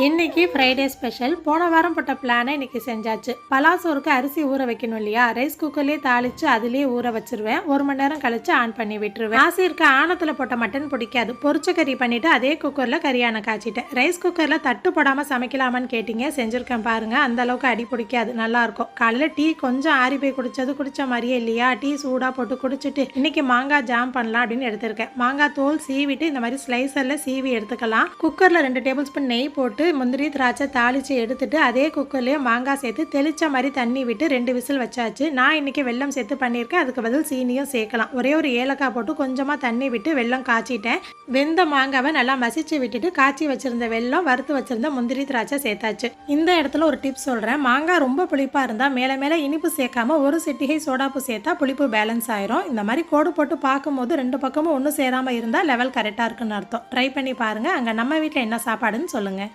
இன்னைக்கு Friday special. போன வாரம் போட்ட பிளானை இன்னைக்கு செஞ்சாச்சு. பலாசோருக்கு அரிசி ஊற வைக்கணும் இல்லையா, ரைஸ் குக்கர்லேயே தாளித்து அதிலேயே ஊற வச்சிருவேன். 1 மணி நேரம் கழிச்சு ஆன் பண்ணி விட்டுருவேன். ஆசிற்கு ஆணத்தில் போட்ட மட்டன் பிடிக்காது. பொரிச்ச கறி பண்ணிவிட்டு அதே குக்கரில் கறியான காய்ச்சிட்டேன். ரைஸ் குக்கரில் தட்டு போடாமல் சமைக்கலாமான்னு கேட்டிங்க, செஞ்சுருக்கேன் பாருங்கள். அந்த அளவுக்கு அடி பிடிக்காது, நல்லாயிருக்கும். காலையில் டீ கொஞ்சம் ஆறி போய் குடித்த மாதிரியே இல்லையா, டீ சூடாக போட்டு குடிச்சிட்டு இன்றைக்கி மாங்காய் ஜாம் பண்ணலாம் அப்படின்னு எடுத்திருக்கேன். மாங்காய் தோல் சீவிட்டு இந்த மாதிரி ஸ்லைசரில் சீவி எடுத்துக்கலாம். குக்கரில் 2 டேபிள் ஸ்பூன் நெய் போட்டு முந்திரி திராட்சை தாளித்து எடுத்துட்டு அதே குக்கர்லேயே மாங்காய் சேர்த்து தெளிச்ச மாதிரி தண்ணி விட்டு 2 விசில் வச்சாச்சு. நான் இன்னைக்கு வெல்லம் சேர்த்து பண்ணியிருக்கேன். அதுக்கு பதில் சீனியும் சேர்க்கலாம். ஒரே ஒரு ஏலக்காய் போட்டு கொஞ்சமாக தண்ணி விட்டு வெல்லம் காய்ச்சிட்டேன். வெந்த மாங்காவை நல்லா மசிச்சு விட்டுட்டு காய்ச்சி வச்சிருந்த வெல்லம், வறுத்து வச்சிருந்த முந்திரி திராட்சை சேர்த்தாச்சு. இந்த இடத்துல ஒரு டிப்ஸ் சொல்கிறேன். மாங்காய் ரொம்ப புளிப்பாக இருந்தால் மேலே இனிப்பு சேர்க்காம ஒரு சிட்டிகை சோடாப்பு சேர்த்தா புளிப்பு பேலன்ஸ் ஆயிரும். இந்த மாதிரி கோடு போட்டு பார்க்கும்போது 2 பக்கமும் ஒன்றும் சேராமல் இருந்தால் லெவல் கரெக்டாக இருக்குன்னு அர்த்தம். ட்ரை பண்ணி பாருங்கள். அங்கே நம்ம வீட்டில் என்ன சாப்பாடுன்னு சொல்லுங்கள்.